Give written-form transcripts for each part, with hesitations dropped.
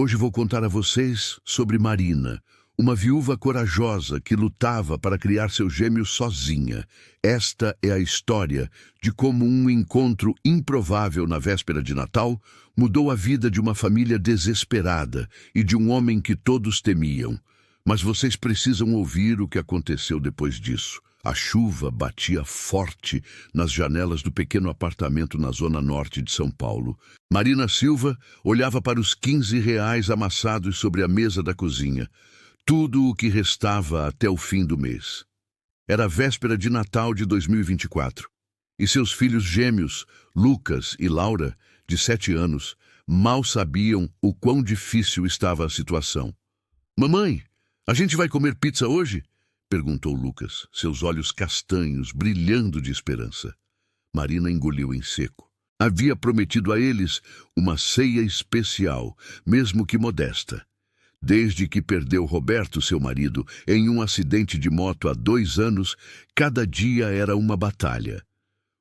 Hoje vou contar a vocês sobre Marina, uma viúva corajosa que lutava para criar seus gêmeos sozinha. Esta é a história de como um encontro improvável na véspera de Natal mudou a vida de uma família desesperada e de um homem que todos temiam. Mas vocês precisam ouvir o que aconteceu depois disso. A chuva batia forte nas janelas do pequeno apartamento na zona norte de São Paulo. Marina Silva olhava para os R$ 15 amassados sobre a mesa da cozinha. Tudo o que restava até o fim do mês. Era a véspera de Natal de 2024. E seus filhos gêmeos, Lucas e Laura, de 7 anos, mal sabiam o quão difícil estava a situação. "Mamãe, a gente vai comer pizza hoje?" perguntou Lucas, seus olhos castanhos brilhando de esperança. Marina engoliu em seco. Havia prometido a eles uma ceia especial, mesmo que modesta. Desde que perdeu Roberto, seu marido, em um acidente de moto há 2 anos, cada dia era uma batalha.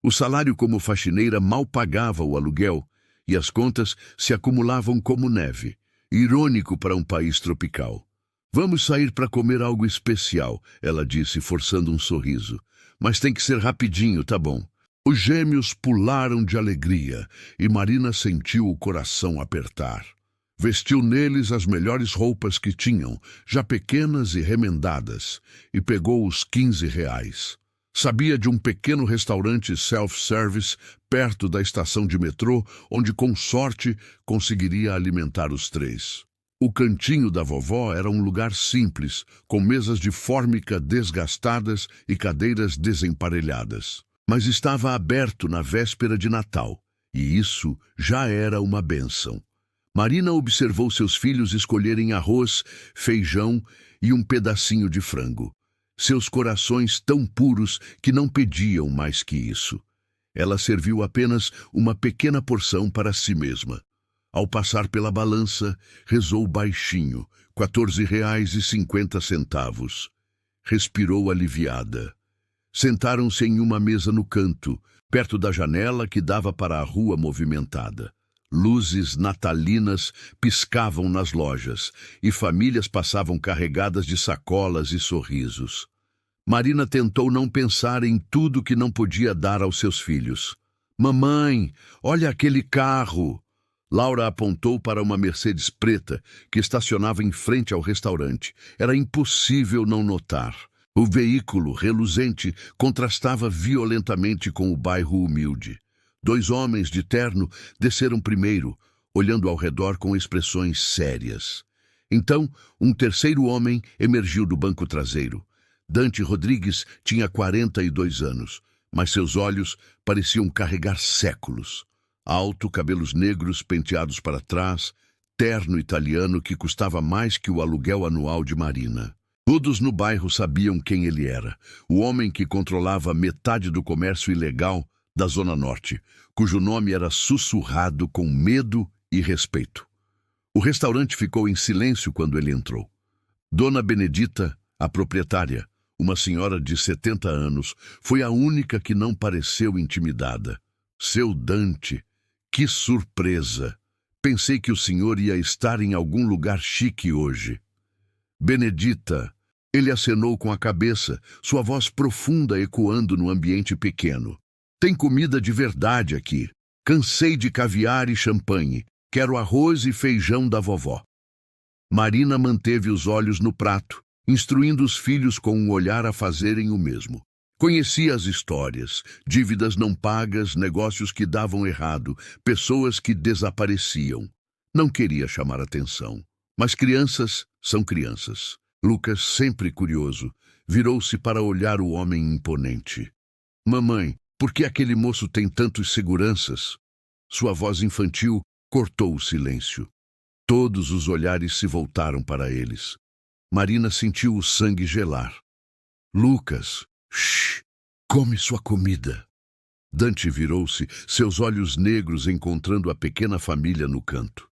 O salário como faxineira mal pagava o aluguel e as contas se acumulavam como neve. Irônico para um país tropical. "Vamos sair para comer algo especial", ela disse, forçando um sorriso. "Mas tem que ser rapidinho, tá bom?" Os gêmeos pularam de alegria e Marina sentiu o coração apertar. Vestiu neles as melhores roupas que tinham, já pequenas e remendadas, e pegou os R$ 15. Sabia de um pequeno restaurante self-service perto da estação de metrô, onde com sorte conseguiria alimentar os 3. O cantinho da vovó era um lugar simples, com mesas de fórmica desgastadas e cadeiras desemparelhadas. Mas estava aberto na véspera de Natal, e isso já era uma bênção. Marina observou seus filhos escolherem arroz, feijão e um pedacinho de frango. Seus corações tão puros que não pediam mais que isso. Ela serviu apenas uma pequena porção para si mesma. Ao passar pela balança, rezou baixinho, R$ 14,50. Respirou aliviada. Sentaram-se em uma mesa no canto, perto da janela que dava para a rua movimentada. Luzes natalinas piscavam nas lojas e famílias passavam carregadas de sacolas e sorrisos. Marina tentou não pensar em tudo que não podia dar aos seus filhos. "Mamãe, olha aquele carro!" Laura apontou para uma Mercedes preta que estacionava em frente ao restaurante. Era impossível não notar. O veículo, reluzente, contrastava violentamente com o bairro humilde. 2 homens de terno desceram primeiro, olhando ao redor com expressões sérias. Então, um terceiro homem emergiu do banco traseiro. Dante Rodrigues tinha 42 anos, mas seus olhos pareciam carregar séculos. Alto, cabelos negros penteados para trás, terno italiano que custava mais que o aluguel anual de Marina. Todos no bairro sabiam quem ele era, o homem que controlava metade do comércio ilegal da Zona Norte, cujo nome era sussurrado com medo e respeito. O restaurante ficou em silêncio quando ele entrou. Dona Benedita, a proprietária, uma senhora de 70 anos, foi a única que não pareceu intimidada. "Seu Dante, que surpresa! Pensei que o senhor ia estar em algum lugar chique hoje." "Benedita," ele acenou com a cabeça, sua voz profunda ecoando no ambiente pequeno. "Tem comida de verdade aqui. Cansei de caviar e champanhe. Quero arroz e feijão da vovó." Marina manteve os olhos no prato, instruindo os filhos com um olhar a fazerem o mesmo. Conhecia as histórias, dívidas não pagas, negócios que davam errado, pessoas que desapareciam. Não queria chamar atenção. Mas crianças são crianças. Lucas, sempre curioso, virou-se para olhar o homem imponente. "Mamãe, por que aquele moço tem tantos seguranças?" Sua voz infantil cortou o silêncio. Todos os olhares se voltaram para eles. Marina sentiu o sangue gelar. "Lucas, shh, come sua comida." Dante virou-se, seus olhos negros encontrando a pequena família no canto.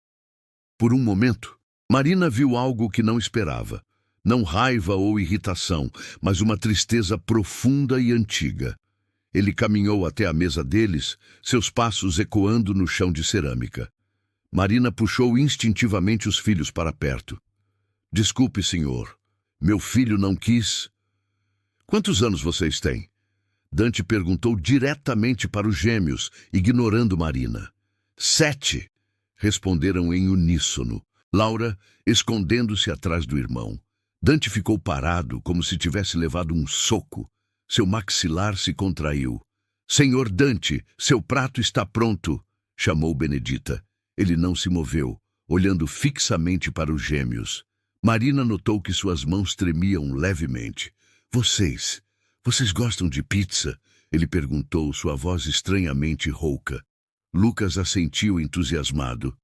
Por um momento, Marina viu algo que não esperava. Não raiva ou irritação, mas uma tristeza profunda e antiga. Ele caminhou até a mesa deles, seus passos ecoando no chão de cerâmica. Marina puxou instintivamente os filhos para perto. Desculpe, senhor. Meu filho não quis. Quantos anos vocês têm? Dante perguntou diretamente para os gêmeos, ignorando Marina. 7, responderam em uníssono, Laura escondendo-se atrás do irmão. Dante ficou parado, como se tivesse levado um soco. Seu maxilar se contraiu. Senhor Dante, seu prato está pronto, chamou Benedita. Ele não se moveu, olhando fixamente para os gêmeos. Marina notou que suas mãos tremiam levemente. Vocês gostam de pizza? Ele perguntou, sua voz estranhamente rouca. Lucas assentiu entusiasmado.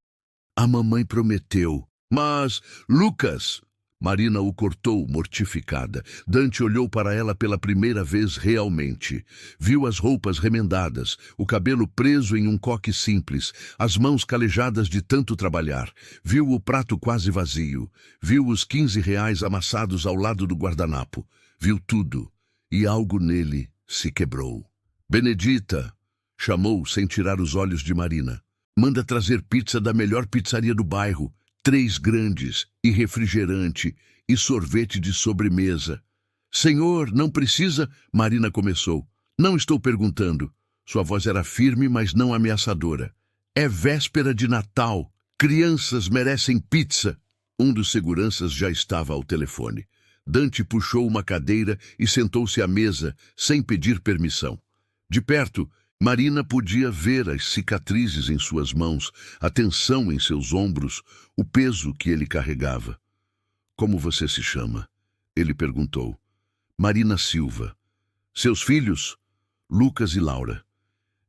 A mamãe prometeu. Mas, Lucas! Marina o cortou, mortificada. Dante olhou para ela pela primeira vez realmente. Viu as roupas remendadas, o cabelo preso em um coque simples, as mãos calejadas de tanto trabalhar. Viu o prato quase vazio. Viu os R$ 15 amassados ao lado do guardanapo. Viu tudo. E algo nele se quebrou. Benedita! Chamou sem tirar os olhos de Marina. Manda trazer pizza da melhor pizzaria do bairro. 3 grandes, e refrigerante, e sorvete de sobremesa. Senhor, não precisa? Marina começou. Não estou perguntando. Sua voz era firme, mas não ameaçadora. É véspera de Natal. Crianças merecem pizza. Um dos seguranças já estava ao telefone. Dante puxou uma cadeira e sentou-se à mesa, sem pedir permissão. De perto, Marina podia ver as cicatrizes em suas mãos, a tensão em seus ombros, o peso que ele carregava. Como você se chama? Ele perguntou. Marina Silva. Seus filhos? Lucas e Laura.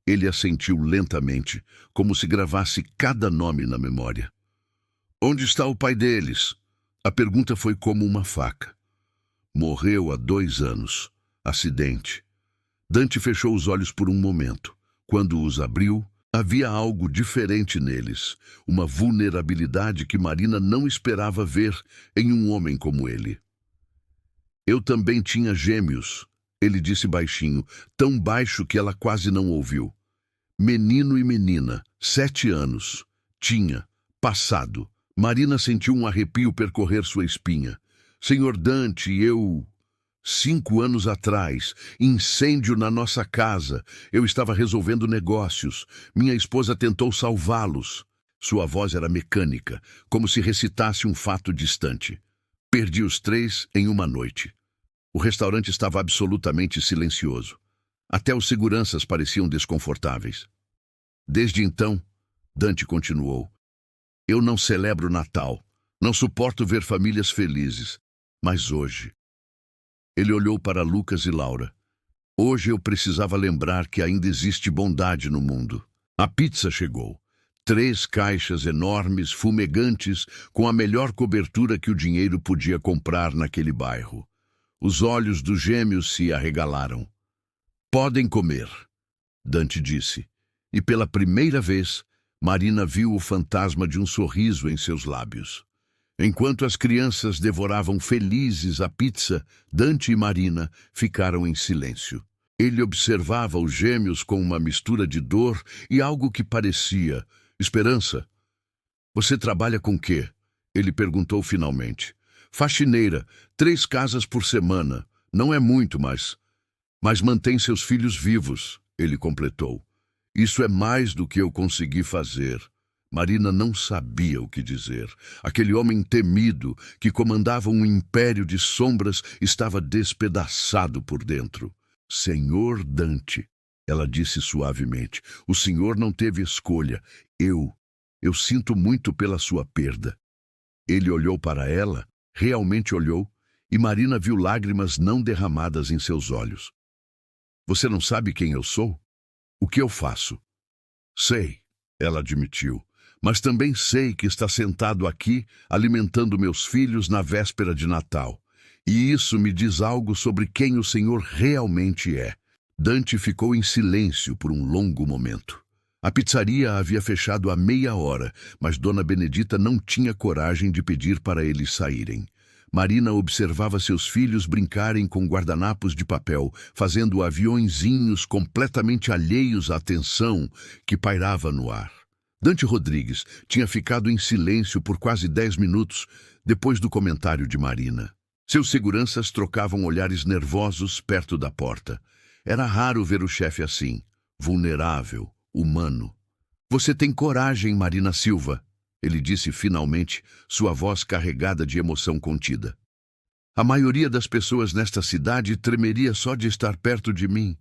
Ele assentiu lentamente, como se gravasse cada nome na memória. Onde está o pai deles? A pergunta foi como uma faca. Morreu há 2 anos. Acidente. Dante fechou os olhos por um momento. Quando os abriu, havia algo diferente neles, uma vulnerabilidade que Marina não esperava ver em um homem como ele. Eu também tinha gêmeos, ele disse baixinho, tão baixo que ela quase não ouviu. Menino e menina, 7 anos. Tinha. Passado. Marina sentiu um arrepio percorrer sua espinha. Senhor Dante, 5 anos atrás, incêndio na nossa casa. Eu estava resolvendo negócios. Minha esposa tentou salvá-los. Sua voz era mecânica, como se recitasse um fato distante. Perdi os 3 em uma noite. O restaurante estava absolutamente silencioso. Até os seguranças pareciam desconfortáveis. Desde então, Dante continuou, eu não celebro Natal. Não suporto ver famílias felizes. Mas hoje... Ele olhou para Lucas e Laura. Hoje eu precisava lembrar que ainda existe bondade no mundo. A pizza chegou. 3 caixas enormes, fumegantes, com a melhor cobertura que o dinheiro podia comprar naquele bairro. Os olhos dos gêmeos se arregalaram. Podem comer, Dante disse. E pela primeira vez, Marina viu o fantasma de um sorriso em seus lábios. Enquanto as crianças devoravam felizes a pizza, Dante e Marina ficaram em silêncio. Ele observava os gêmeos com uma mistura de dor e algo que parecia esperança. Você trabalha com quê? Ele perguntou finalmente. Faxineira, 3 casas por semana. Não é muito, mas mantém seus filhos vivos, ele completou. Isso é mais do que eu consegui fazer. Marina não sabia o que dizer. Aquele homem temido, que comandava um império de sombras, estava despedaçado por dentro. Senhor Dante, ela disse suavemente, o senhor não teve escolha. Eu sinto muito pela sua perda. Ele olhou para ela, realmente olhou, e Marina viu lágrimas não derramadas em seus olhos. Você não sabe quem eu sou? O que eu faço? Sei, ela admitiu. Mas também sei que está sentado aqui, alimentando meus filhos na véspera de Natal. E isso me diz algo sobre quem o Senhor realmente é. Dante ficou em silêncio por um longo momento. A pizzaria havia fechado há meia hora, mas Dona Benedita não tinha coragem de pedir para eles saírem. Marina observava seus filhos brincarem com guardanapos de papel, fazendo aviõezinhos completamente alheios à tensão que pairava no ar. Dante Rodrigues tinha ficado em silêncio por quase 10 minutos depois do comentário de Marina. Seus seguranças trocavam olhares nervosos perto da porta. Era raro ver o chefe assim, vulnerável, humano. Você tem coragem, Marina Silva, ele disse finalmente, sua voz carregada de emoção contida. A maioria das pessoas nesta cidade tremeria só de estar perto de mim.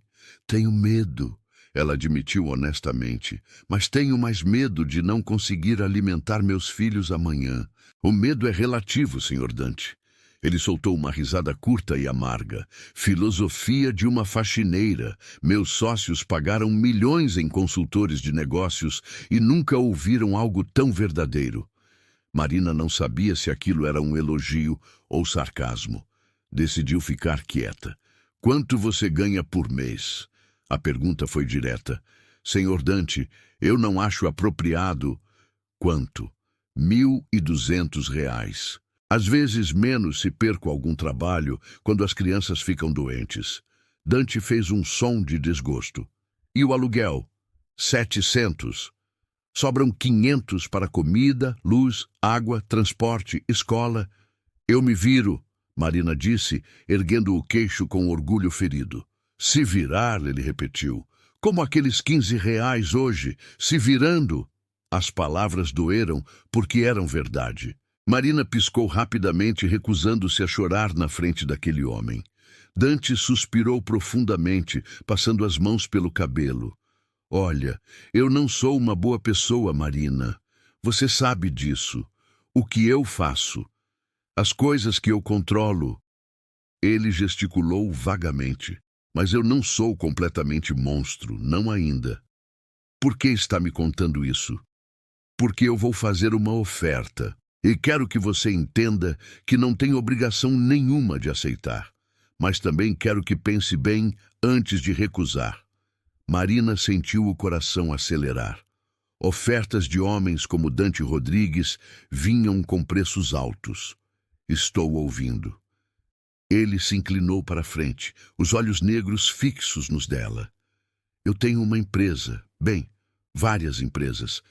Tenho medo, ela admitiu honestamente, mas tenho mais medo de não conseguir alimentar meus filhos amanhã. O medo é relativo, Sr. Dante. Ele soltou uma risada curta e amarga. Filosofia de uma faxineira. Meus sócios pagaram milhões em consultores de negócios e nunca ouviram algo tão verdadeiro. Marina não sabia se aquilo era um elogio ou sarcasmo. Decidiu ficar quieta. Quanto você ganha por mês? A pergunta foi direta. Senhor Dante, eu não acho apropriado. Quanto? R$ 1.200. Às vezes menos se perco algum trabalho quando as crianças ficam doentes. Dante fez um som de desgosto. E o aluguel? 700. Sobram 500 para comida, luz, água, transporte, escola. Eu me viro, Marina disse, erguendo o queixo com orgulho ferido. Se virar, ele repetiu. Como aqueles R$ 15 hoje, se virando. As palavras doeram porque eram verdade. Marina piscou rapidamente, recusando-se a chorar na frente daquele homem. Dante suspirou profundamente, passando as mãos pelo cabelo. Olha, eu não sou uma boa pessoa, Marina. Você sabe disso. O que eu faço? As coisas que eu controlo. Ele gesticulou vagamente. Mas eu não sou completamente monstro, não ainda. Por que está me contando isso? Porque eu vou fazer uma oferta. E quero que você entenda que não tem obrigação nenhuma de aceitar. Mas também quero que pense bem antes de recusar. Marina sentiu o coração acelerar. Ofertas de homens como Dante Rodrigues vinham com preços altos. Estou ouvindo. Ele se inclinou para a frente, os olhos negros fixos nos dela. Eu tenho uma empresa, bem, várias empresas.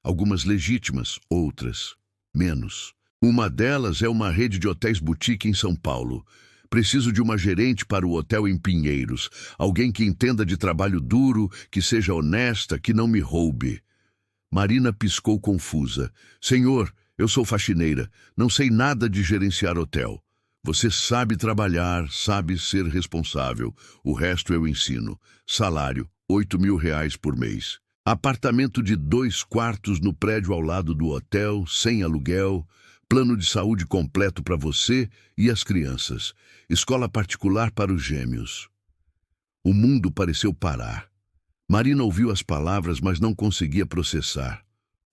Algumas legítimas, outras menos. Uma delas é uma rede de hotéis boutique em São Paulo. Preciso de uma gerente para o hotel em Pinheiros. Alguém que entenda de trabalho duro, que seja honesta, que não me roube. Marina piscou confusa. Senhor, eu sou faxineira. Não sei nada de gerenciar hotel. Você sabe trabalhar, sabe ser responsável. O resto eu ensino. Salário, R$ 8.000 por mês. Apartamento de 2 quartos no prédio ao lado do hotel, sem aluguel. Plano de saúde completo para você e as crianças. Escola particular para os gêmeos. O mundo pareceu parar. Marina ouviu as palavras, mas não conseguia processar.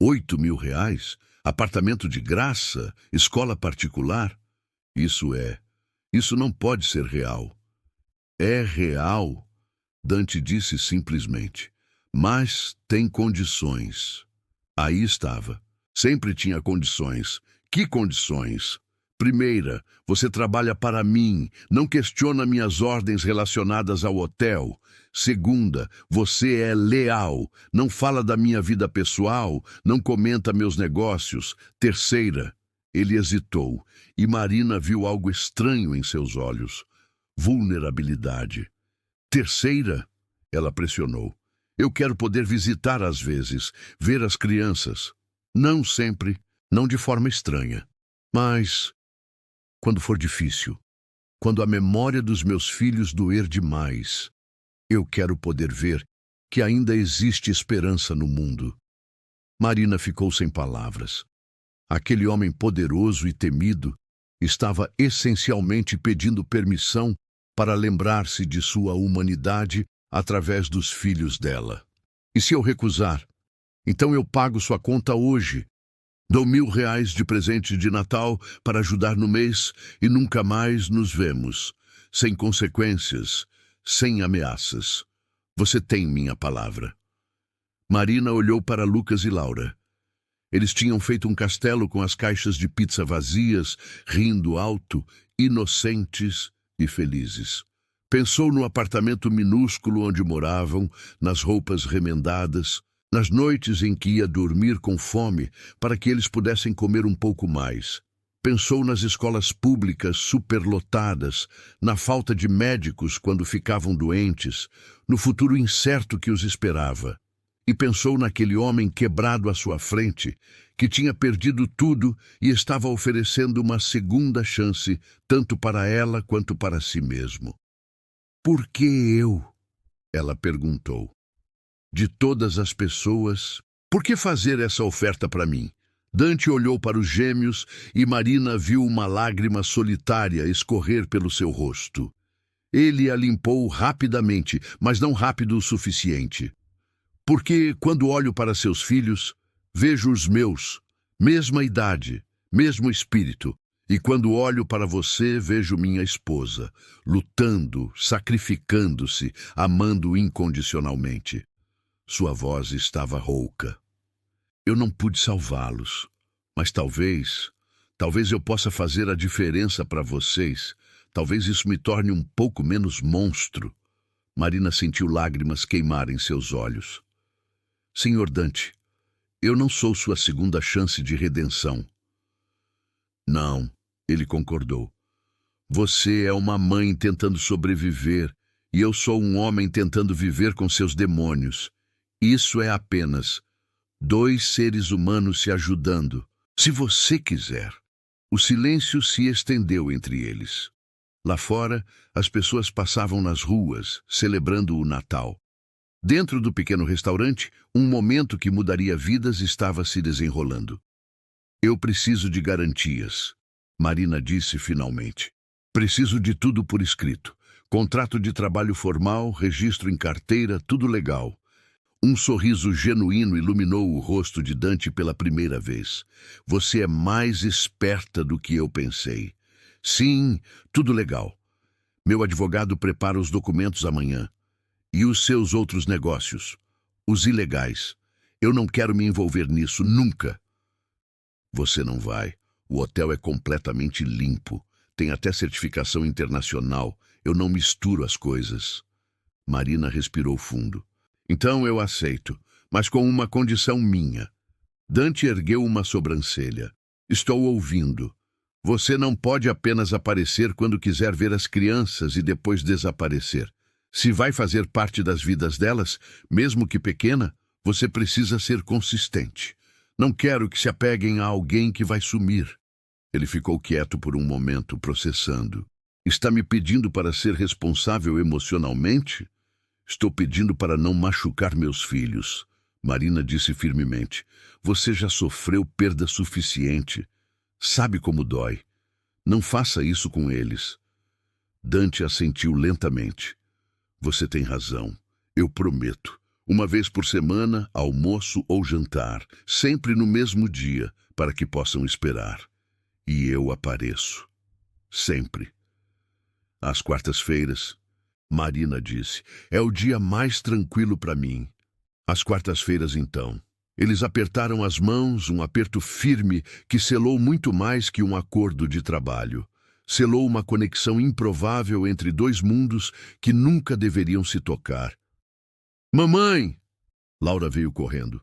R$ 8.000? Apartamento de graça? Escola particular? Isso não pode ser real. É real, Dante disse simplesmente. Mas tem condições. Aí estava. Sempre tinha condições. Que condições? Primeira, você trabalha para mim, não questiona minhas ordens relacionadas ao hotel. Segunda, você é leal, não fala da minha vida pessoal, não comenta meus negócios. Terceira, ele hesitou, e Marina viu algo estranho em seus olhos. Vulnerabilidade. Terceira, ela pressionou. Eu quero poder visitar às vezes, ver as crianças. Não sempre, não de forma estranha. Mas, quando for difícil, quando a memória dos meus filhos doer demais, eu quero poder ver que ainda existe esperança no mundo. Marina ficou sem palavras. Aquele homem poderoso e temido estava essencialmente pedindo permissão para lembrar-se de sua humanidade através dos filhos dela. E se eu recusar? Então eu pago sua conta hoje. Dou R$ 1.000 de presente de Natal para ajudar no mês e nunca mais nos vemos. Sem consequências, sem ameaças. Você tem minha palavra. Marina olhou para Lucas e Laura. Eles tinham feito um castelo com as caixas de pizza vazias, rindo alto, inocentes e felizes. Pensou no apartamento minúsculo onde moravam, nas roupas remendadas, nas noites em que ia dormir com fome para que eles pudessem comer um pouco mais. Pensou nas escolas públicas superlotadas, na falta de médicos quando ficavam doentes, no futuro incerto que os esperava. E pensou naquele homem quebrado à sua frente, que tinha perdido tudo e estava oferecendo uma segunda chance, tanto para ela quanto para si mesmo. "Por que eu?" ela perguntou. "De todas as pessoas, por que fazer essa oferta para mim?" Dante olhou para os gêmeos e Marina viu uma lágrima solitária escorrer pelo seu rosto. Ele a limpou rapidamente, mas não rápido o suficiente. "Porque quando olho para seus filhos, vejo os meus, mesma idade, mesmo espírito. E quando olho para você, vejo minha esposa, lutando, sacrificando-se, amando incondicionalmente." Sua voz estava rouca. "Eu não pude salvá-los, mas talvez eu possa fazer a diferença para vocês. Talvez isso me torne um pouco menos monstro." Marina sentiu lágrimas queimarem seus olhos. "Senhor Dante, eu não sou sua segunda chance de redenção." "Não," ele concordou. "Você é uma mãe tentando sobreviver, e eu sou um homem tentando viver com seus demônios. Isso é apenas dois seres humanos se ajudando, se você quiser." O silêncio se estendeu entre eles. Lá fora, as pessoas passavam nas ruas, celebrando o Natal. Dentro do pequeno restaurante, um momento que mudaria vidas estava se desenrolando. "Eu preciso de garantias," Marina disse finalmente. "Preciso de tudo por escrito. Contrato de trabalho formal, registro em carteira, tudo legal." Um sorriso genuíno iluminou o rosto de Dante pela primeira vez. "Você é mais esperta do que eu pensei." "Sim, tudo legal. Meu advogado prepara os documentos amanhã. E os seus outros negócios? Os ilegais. Eu não quero me envolver nisso, nunca." "Você não vai. O hotel é completamente limpo. Tem até certificação internacional. Eu não misturo as coisas." Marina respirou fundo. "Então eu aceito, mas com uma condição minha." Dante ergueu uma sobrancelha. "Estou ouvindo. Você não pode apenas aparecer quando quiser ver as crianças e depois desaparecer. Se vai fazer parte das vidas delas, mesmo que pequena, você precisa ser consistente. Não quero que se apeguem a alguém que vai sumir." Ele ficou quieto por um momento, processando. "Está me pedindo para ser responsável emocionalmente?" "Estou pedindo para não machucar meus filhos," Marina disse firmemente. "Você já sofreu perda suficiente. Sabe como dói. Não faça isso com eles." Dante assentiu lentamente. "Você tem razão. Eu prometo. Uma vez por semana, almoço ou jantar, sempre no mesmo dia, para que possam esperar. E eu apareço. Sempre." "Às quartas-feiras," Marina disse, "é o dia mais tranquilo para mim." "Às quartas-feiras, então." Eles apertaram as mãos, um aperto firme que selou muito mais que um acordo de trabalho. Selou uma conexão improvável entre dois mundos que nunca deveriam se tocar. "Mamãe!" Laura veio correndo.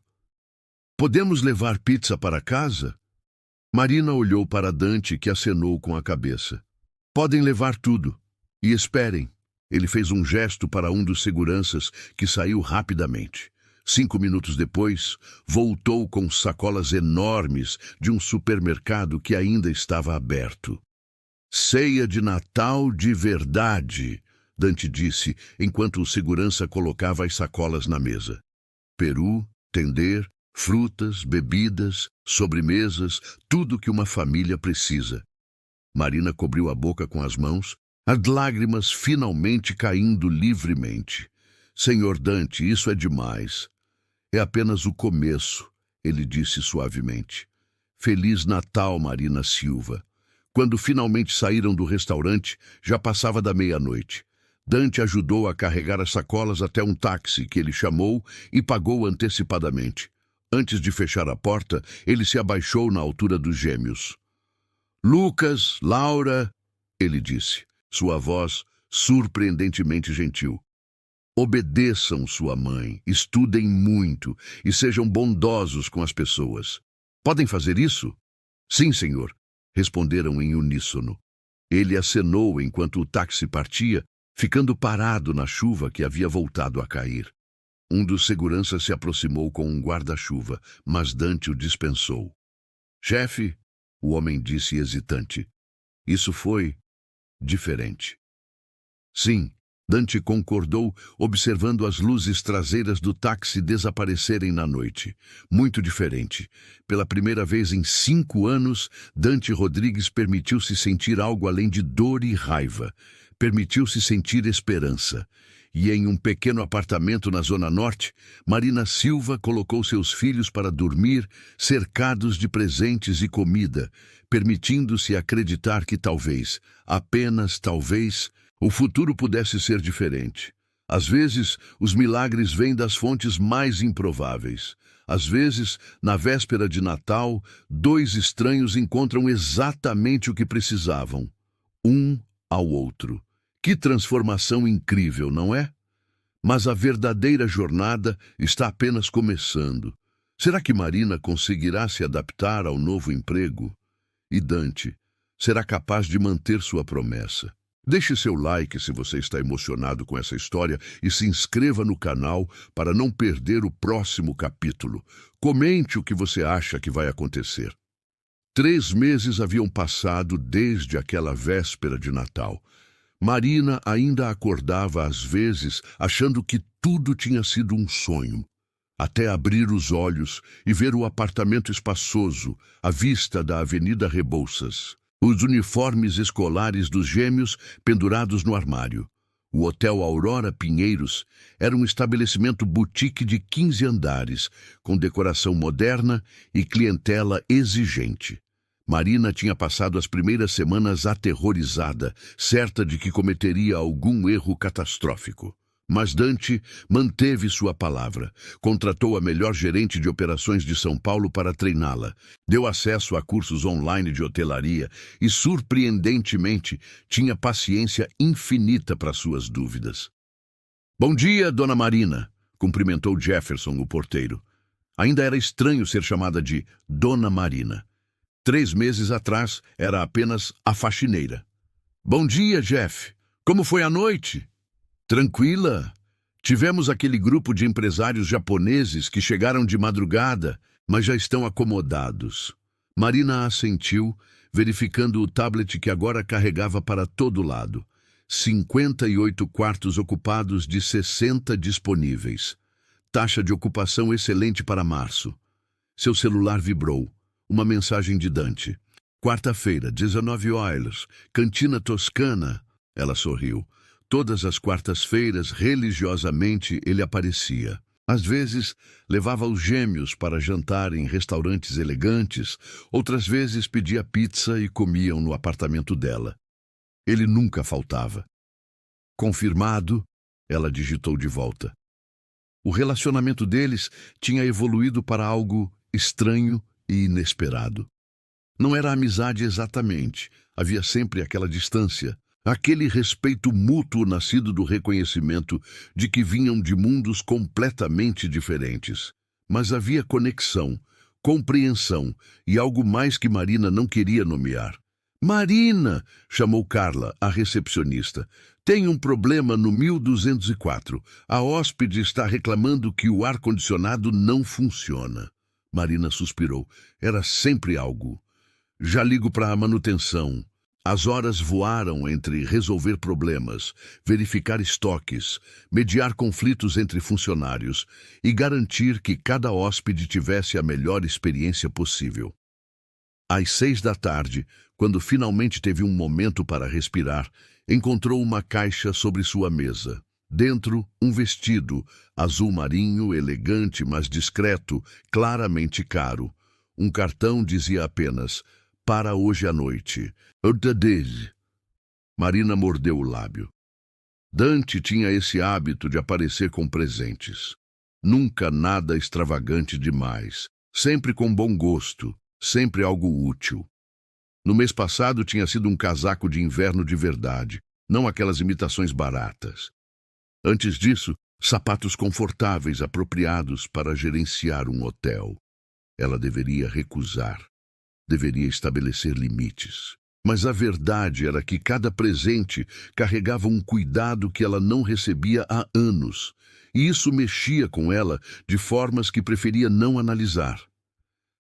"Podemos levar pizza para casa?" Marina olhou para Dante, que acenou com a cabeça. "Podem levar tudo. E esperem." Ele fez um gesto para um dos seguranças, que saiu rapidamente. 5 minutos depois, voltou com sacolas enormes de um supermercado que ainda estava aberto. "Ceia de Natal de verdade," Dante disse, enquanto o segurança colocava as sacolas na mesa. Peru, tender, frutas, bebidas, sobremesas, tudo que uma família precisa. Marina cobriu a boca com as mãos, as lágrimas finalmente caindo livremente. "Senhor Dante, isso é demais." "É apenas o começo," ele disse suavemente. "Feliz Natal, Marina Silva." Quando finalmente saíram do restaurante, já passava da meia-noite. Dante ajudou a carregar as sacolas até um táxi que ele chamou e pagou antecipadamente. Antes de fechar a porta, ele se abaixou na altura dos gêmeos. "Lucas, Laura," ele disse, sua voz surpreendentemente gentil. Obedeçam sua mãe, estudem muito e sejam bondosos com as pessoas. Podem fazer isso? Sim, senhor, responderam em uníssono. Ele acenou enquanto o táxi partia, ficando parado na chuva que havia voltado a cair. Um dos seguranças se aproximou com um guarda-chuva, mas Dante o dispensou. Chefe, o homem disse hesitante, isso foi diferente. Sim, Dante concordou, observando as luzes traseiras do táxi desaparecerem na noite. Muito diferente. Pela primeira vez em 5 anos, Dante Rodrigues permitiu-se sentir algo além de dor e raiva. Permitiu-se sentir esperança. E em um pequeno apartamento na Zona Norte, Marina Silva colocou seus filhos para dormir, cercados de presentes e comida, permitindo-se acreditar que talvez, apenas talvez, o futuro pudesse ser diferente. Às vezes, os milagres vêm das fontes mais improváveis. Às vezes, na véspera de Natal, 2 estranhos encontram exatamente o que precisavam, um ao outro. Que transformação incrível, não é? Mas a verdadeira jornada está apenas começando. Será que Marina conseguirá se adaptar ao novo emprego? E Dante, será capaz de manter sua promessa? Deixe seu like se você está emocionado com essa história e se inscreva no canal para não perder o próximo capítulo. Comente o que você acha que vai acontecer. 3 meses haviam passado desde aquela véspera de Natal. Marina ainda acordava às vezes achando que tudo tinha sido um sonho, até abrir os olhos e ver o apartamento espaçoso à vista da Avenida Rebouças. Os uniformes escolares dos gêmeos pendurados no armário. O Hotel Aurora Pinheiros era um estabelecimento boutique de 15 andares, com decoração moderna e clientela exigente. Marina tinha passado as primeiras semanas aterrorizada, certa de que cometeria algum erro catastrófico. Mas Dante manteve sua palavra. Contratou a melhor gerente de operações de São Paulo para treiná-la. Deu acesso a cursos online de hotelaria e, surpreendentemente, tinha paciência infinita para suas dúvidas. Bom dia, dona Marina, cumprimentou Jefferson, o porteiro. Ainda era estranho ser chamada de Dona Marina. 3 meses atrás, era apenas a faxineira. Bom dia, Jeff. Como foi a noite? Tranquila. Tivemos aquele grupo de empresários japoneses que chegaram de madrugada, mas já estão acomodados. Marina assentiu, verificando o tablet que agora carregava para todo lado. 58 quartos ocupados de 60 disponíveis. Taxa de ocupação excelente para março. Seu celular vibrou. Uma mensagem de Dante. Quarta-feira, 19 horas, Cantina Toscana. Ela sorriu. Todas as quartas-feiras, religiosamente, ele aparecia. Às vezes, levava os gêmeos para jantar em restaurantes elegantes, outras vezes pedia pizza e comiam no apartamento dela. Ele nunca faltava. Confirmado, ela digitou de volta. O relacionamento deles tinha evoluído para algo estranho e inesperado. Não era amizade exatamente, havia sempre aquela distância, aquele respeito mútuo nascido do reconhecimento de que vinham de mundos completamente diferentes. Mas havia conexão, compreensão e algo mais que Marina não queria nomear. Marina, chamou Carla, a recepcionista. Tem um problema no 1204. A hóspede está reclamando que o ar-condicionado não funciona. Marina suspirou. Era sempre algo. Já ligo para a manutenção. As horas voaram entre resolver problemas, verificar estoques, mediar conflitos entre funcionários e garantir que cada hóspede tivesse a melhor experiência possível. Às 6 da tarde, quando finalmente teve um momento para respirar, encontrou uma caixa sobre sua mesa. Dentro, um vestido, azul marinho, elegante, mas discreto, claramente caro. Um cartão dizia apenas, para hoje à noite. Marina mordeu o lábio. Dante tinha esse hábito de aparecer com presentes. Nunca nada extravagante demais. Sempre com bom gosto. Sempre algo útil. No mês passado tinha sido um casaco de inverno de verdade, não aquelas imitações baratas. Antes disso, sapatos confortáveis apropriados para gerenciar um hotel. Ela deveria recusar. Deveria estabelecer limites. Mas a verdade era que cada presente carregava um cuidado que ela não recebia há anos, e isso mexia com ela de formas que preferia não analisar.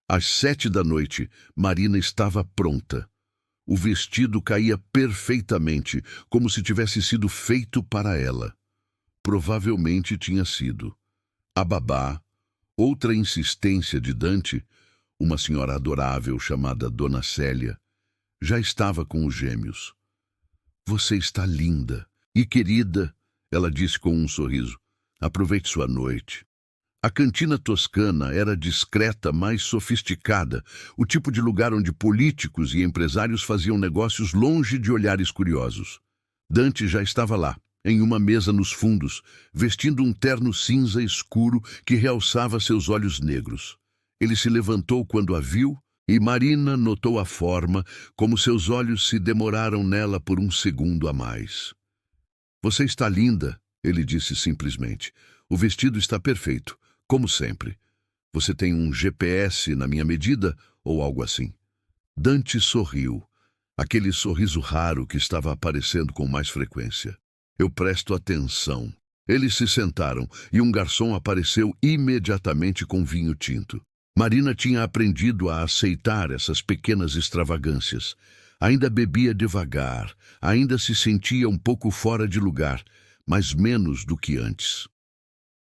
Às 7 da noite, Marina estava pronta. O vestido caía perfeitamente, como se tivesse sido feito para ela. Provavelmente tinha sido. A babá, outra insistência de Dante, uma senhora adorável chamada Dona Célia, já estava com os gêmeos. Você está linda e querida, ela disse com um sorriso. Aproveite sua noite. A cantina toscana era discreta, mas sofisticada, o tipo de lugar onde políticos e empresários faziam negócios longe de olhares curiosos. Dante já estava lá, em uma mesa nos fundos, vestindo um terno cinza escuro que realçava seus olhos negros. Ele se levantou quando a viu e Marina notou a forma como seus olhos se demoraram nela por um segundo a mais. Você está linda, ele disse simplesmente. O vestido está perfeito, como sempre. Você tem um GPS na minha medida ou algo assim? Dante sorriu, aquele sorriso raro que estava aparecendo com mais frequência. Eu presto atenção. Eles se sentaram e um garçom apareceu imediatamente com vinho tinto. Marina tinha aprendido a aceitar essas pequenas extravagâncias. Ainda bebia devagar, ainda se sentia um pouco fora de lugar, mas menos do que antes.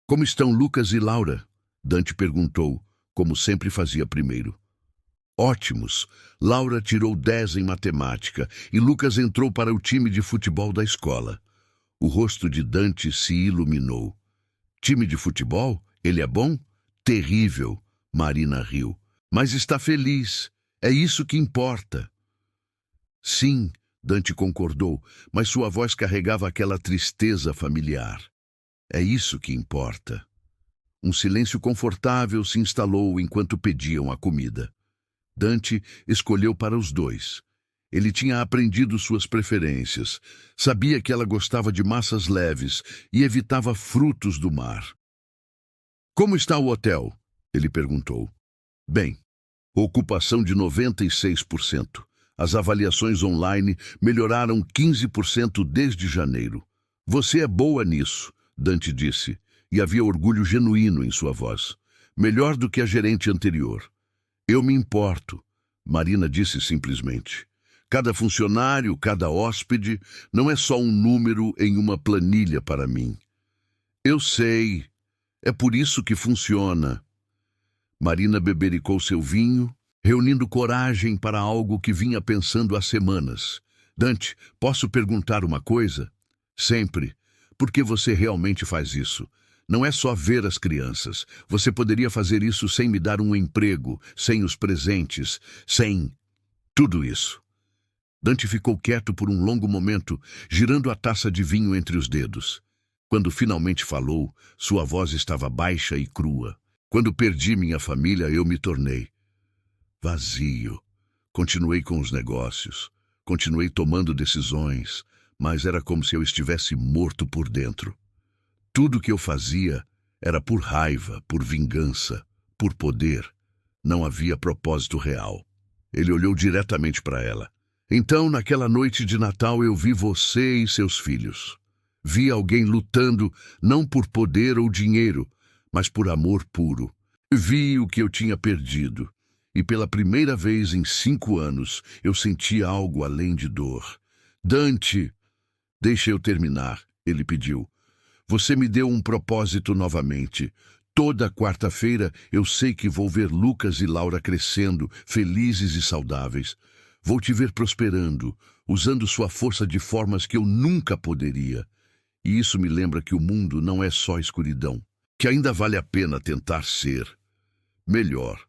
Como estão Lucas e Laura? Dante perguntou, como sempre fazia primeiro. Ótimos. Laura tirou 10 em matemática e Lucas entrou para o time de futebol da escola. O rosto de Dante se iluminou. Time de futebol? Ele é bom? Terrível. Marina riu. Mas está feliz. É isso que importa. Sim, Dante concordou, mas sua voz carregava aquela tristeza familiar. É isso que importa. Um silêncio confortável se instalou enquanto pediam a comida. Dante escolheu para os dois. Ele tinha aprendido suas preferências. Sabia que ela gostava de massas leves e evitava frutos do mar. Como está o hotel? Ele perguntou. Bem, ocupação de 96%. As avaliações online melhoraram 15% desde janeiro. Você é boa nisso, Dante disse, e havia orgulho genuíno em sua voz. Melhor do que a gerente anterior. Eu me importo, Marina disse simplesmente. Cada funcionário, cada hóspede, não é só um número em uma planilha para mim. Eu sei. É por isso que funciona. Marina bebericou seu vinho, reunindo coragem para algo que vinha pensando há semanas. Dante, posso perguntar uma coisa? Sempre. Por que você realmente faz isso? Não é só ver as crianças. Você poderia fazer isso sem me dar um emprego, sem os presentes, sem tudo isso. Dante ficou quieto por um longo momento, girando a taça de vinho entre os dedos. Quando finalmente falou, sua voz estava baixa e crua. Quando perdi minha família, eu me tornei vazio. Continuei com os negócios, continuei tomando decisões, mas era como se eu estivesse morto por dentro. Tudo que eu fazia era por raiva, por vingança, por poder. Não havia propósito real. Ele olhou diretamente para ela. Então, naquela noite de Natal, eu vi você e seus filhos. Vi alguém lutando não por poder ou dinheiro, mas por amor puro. Vi o que eu tinha perdido. E pela primeira vez em 5 anos, eu senti algo além de dor. Dante, deixe eu terminar, ele pediu. Você me deu um propósito novamente. Toda quarta-feira eu sei que vou ver Lucas e Laura crescendo, felizes e saudáveis. Vou te ver prosperando, usando sua força de formas que eu nunca poderia. E isso me lembra que o mundo não é só escuridão, que ainda vale a pena tentar ser melhor.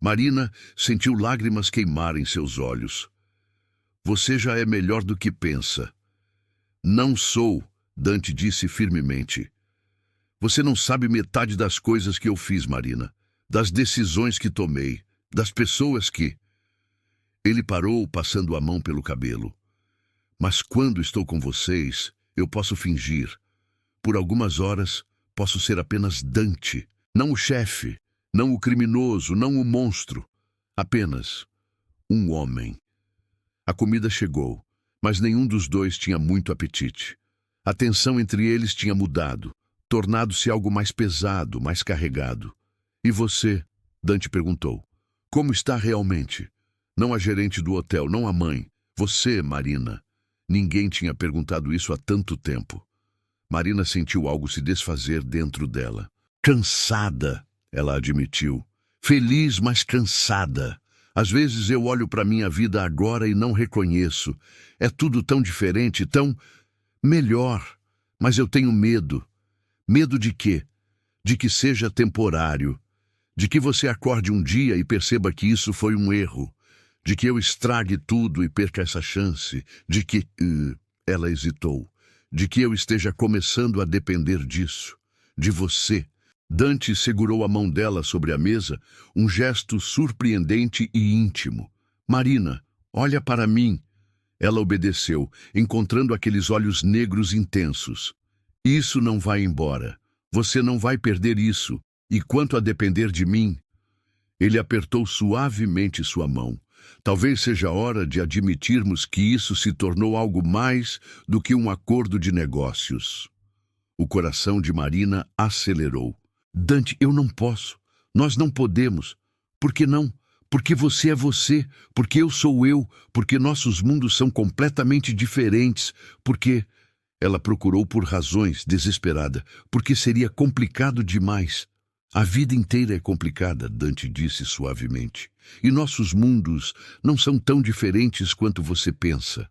Marina sentiu lágrimas queimar em seus olhos. Você já é melhor do que pensa. Não sou, Dante disse firmemente. Você não sabe metade das coisas que eu fiz, Marina, das decisões que tomei, das pessoas que... Ele parou, passando a mão pelo cabelo. Mas quando estou com vocês, eu posso fingir. Por algumas horas, posso ser apenas Dante, não o chefe, não o criminoso, não o monstro, apenas um homem. A comida chegou, mas nenhum dos dois tinha muito apetite. A tensão entre eles tinha mudado, tornado-se algo mais pesado, mais carregado. E você? Dante perguntou. Como está realmente? Não a gerente do hotel, não a mãe. Você, Marina. Ninguém tinha perguntado isso há tanto tempo. Marina sentiu algo se desfazer dentro dela. Cansada, ela admitiu. Feliz, mas cansada. Às vezes eu olho para minha vida agora e não reconheço. É tudo tão diferente, tão melhor. Mas eu tenho medo. Medo de quê? De que seja temporário. De que você acorde um dia e perceba que isso foi um erro. De que eu estrague tudo e perca essa chance. De que... Ela hesitou. De que eu esteja começando a depender disso. De você. Dante segurou a mão dela sobre a mesa, um gesto surpreendente e íntimo. Marina, olha para mim. Ela obedeceu, encontrando aqueles olhos negros intensos. Isso não vai embora. Você não vai perder isso. E quanto a depender de mim? Ele apertou suavemente sua mão. Talvez seja hora de admitirmos que isso se tornou algo mais do que um acordo de negócios. O coração de Marina acelerou. Dante, eu não posso. Nós não podemos. Por que não? Porque você é você. Porque eu sou eu. Porque nossos mundos são completamente diferentes. Porque... Ela procurou por razões, desesperada. Porque seria complicado demais. A vida inteira é complicada, Dante disse suavemente. E nossos mundos não são tão diferentes quanto você pensa.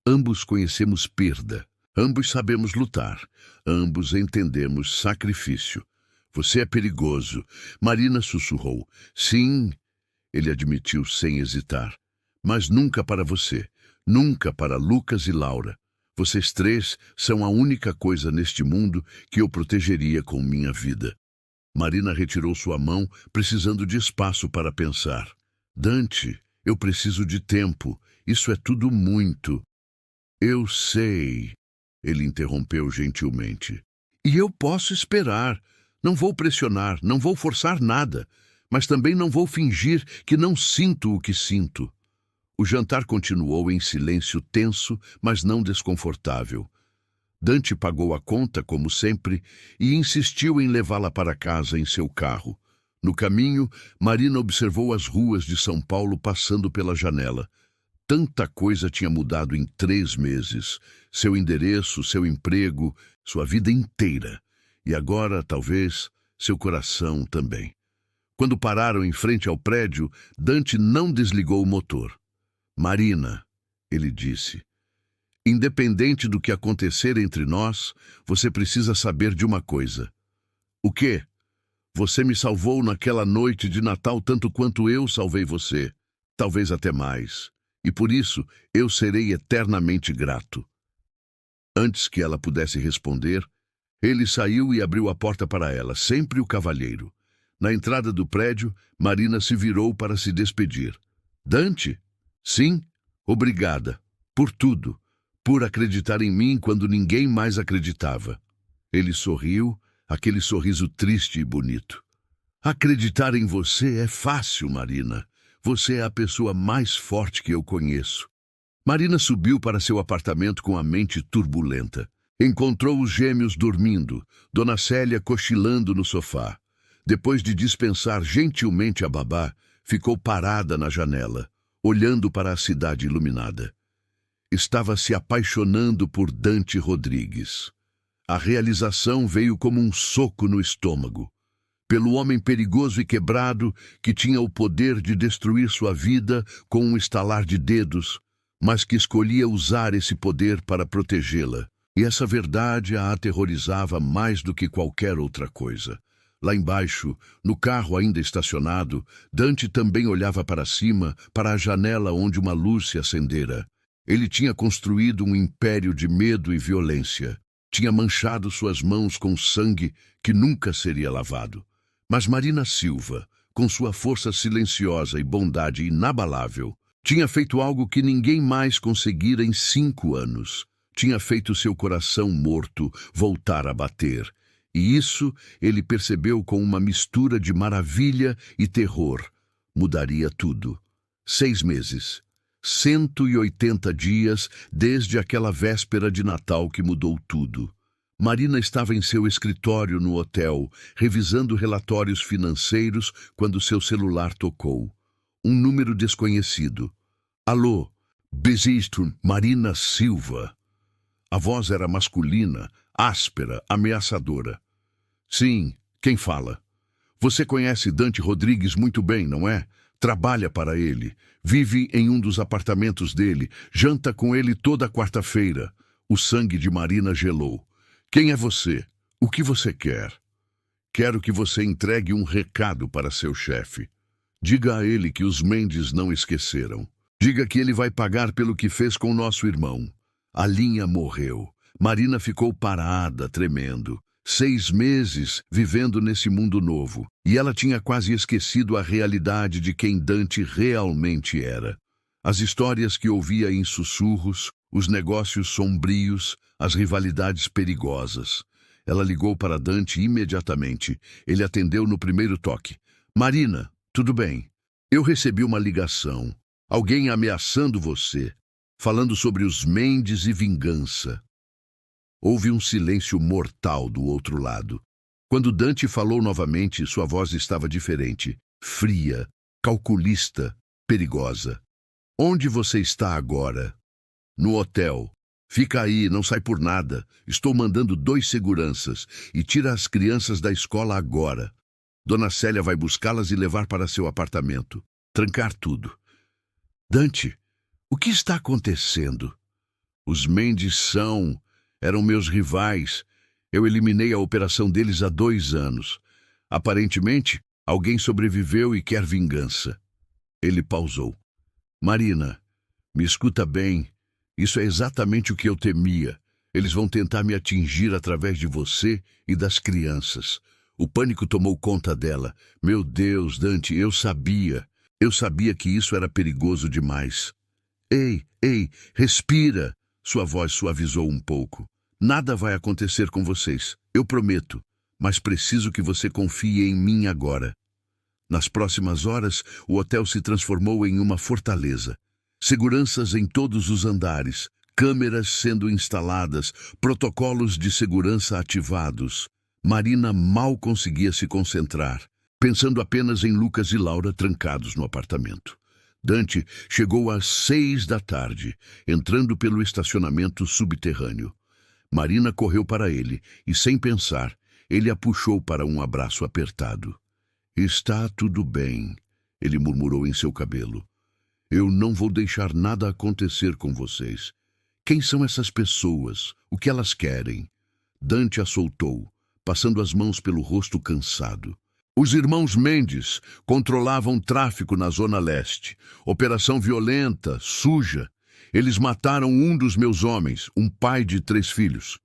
Ambos conhecemos perda. Ambos sabemos lutar. Ambos entendemos sacrifício. Você é perigoso. Marina sussurrou. Sim, ele admitiu sem hesitar. Mas nunca para você. Nunca para Lucas e Laura. Vocês três são a única coisa neste mundo que eu protegeria com minha vida. Marina retirou sua mão, precisando de espaço para pensar. Dante, eu preciso de tempo. Isso é tudo muito. Eu sei, ele interrompeu gentilmente. E eu posso esperar. Não vou pressionar, não vou forçar nada, mas também não vou fingir que não sinto o que sinto. O jantar continuou em silêncio tenso, mas não desconfortável. Dante pagou a conta, como sempre, e insistiu em levá-la para casa em seu carro. No caminho, Marina observou as ruas de São Paulo passando pela janela. Tanta coisa tinha mudado em 3 meses. Seu endereço, seu emprego, sua vida inteira. E agora, talvez, seu coração também. Quando pararam em frente ao prédio, Dante não desligou o motor. Marina, ele disse, independente do que acontecer entre nós, você precisa saber de uma coisa. O quê? Você me salvou naquela noite de Natal tanto quanto eu salvei você, talvez até mais. E por isso eu serei eternamente grato. Antes que ela pudesse responder, ele saiu e abriu a porta para ela, sempre o cavalheiro. Na entrada do prédio, Marina se virou para se despedir. Dante? Sim, obrigada. Por tudo. Por acreditar em mim quando ninguém mais acreditava. Ele sorriu, aquele sorriso triste e bonito. Acreditar em você é fácil, Marina. Você é a pessoa mais forte que eu conheço. Marina subiu para seu apartamento com a mente turbulenta. Encontrou os gêmeos dormindo, Dona Célia cochilando no sofá. Depois de dispensar gentilmente a babá, ficou parada na janela, olhando para a cidade iluminada. Estava se apaixonando por Dante Rodrigues. A realização veio como um soco no estômago. Pelo homem perigoso e quebrado que tinha o poder de destruir sua vida com um estalar de dedos, mas que escolhia usar esse poder para protegê-la. E essa verdade a aterrorizava mais do que qualquer outra coisa. Lá embaixo, no carro ainda estacionado, Dante também olhava para cima, para a janela onde uma luz se acendera. Ele tinha construído um império de medo e violência. Tinha manchado suas mãos com sangue que nunca seria lavado. Mas Marina Silva, com sua força silenciosa e bondade inabalável, tinha feito algo que ninguém mais conseguira em 5 anos. tinha feito seu coração morto voltar a bater. E isso ele percebeu com uma mistura de maravilha e terror. Mudaria tudo. 6 meses. 180 dias desde aquela véspera de Natal que mudou tudo. Marina estava em seu escritório no hotel, revisando relatórios financeiros, quando seu celular tocou. Um número desconhecido. Alô, Bezistro, Marina Silva. A voz era masculina, áspera, ameaçadora. Sim, quem fala? Você conhece Dante Rodrigues muito bem, não é? Trabalha para ele, vive em um dos apartamentos dele, janta com ele toda quarta-feira. O sangue de Marina gelou. Quem é você? O que você quer? Quero que você entregue um recado para seu chefe. Diga a ele que os Mendes não esqueceram. Diga que ele vai pagar pelo que fez com nosso irmão. A linha morreu. Marina ficou parada, tremendo. 6 meses vivendo nesse mundo novo. E ela tinha quase esquecido a realidade de quem Dante realmente era. As histórias que ouvia em sussurros, os negócios sombrios, as rivalidades perigosas. Ela ligou para Dante imediatamente. Ele atendeu no primeiro toque. Marina, tudo bem? Eu recebi uma ligação. Alguém ameaçando você, falando sobre os Mendes e vingança. Houve um silêncio mortal do outro lado. Quando Dante falou novamente, sua voz estava diferente, fria, calculista, perigosa. Onde você está agora? No hotel. Fica aí, não sai por nada. Estou mandando 2 seguranças e tira as crianças da escola agora. Dona Célia vai buscá-las e levar para seu apartamento. Trancar tudo. Dante, o que está acontecendo? Os Mendes eram meus rivais. Eu eliminei a operação deles há 2 anos. Aparentemente, alguém sobreviveu e quer vingança. Ele pausou. Marina, me escuta bem. Isso é exatamente o que eu temia. Eles vão tentar me atingir através de você e das crianças. O pânico tomou conta dela. Meu Deus, Dante, eu sabia. Eu sabia que isso era perigoso demais. Ei, respira. Sua voz suavizou um pouco. Nada vai acontecer com vocês, eu prometo, mas preciso que você confie em mim agora. Nas próximas horas, o hotel se transformou em uma fortaleza. Seguranças em todos os andares, câmeras sendo instaladas, protocolos de segurança ativados. Marina mal conseguia se concentrar, pensando apenas em Lucas e Laura trancados no apartamento. Dante chegou às 6 da tarde, entrando pelo estacionamento subterrâneo. Marina correu para ele e, sem pensar, ele a puxou para um abraço apertado. Está tudo bem, ele murmurou em seu cabelo. Eu não vou deixar nada acontecer com vocês. Quem são essas pessoas? O que elas querem? Dante a soltou, passando as mãos pelo rosto cansado. Os irmãos Mendes controlavam tráfico na Zona Leste. Operação violenta, suja. Eles mataram um dos meus homens, um pai de 3 filhos.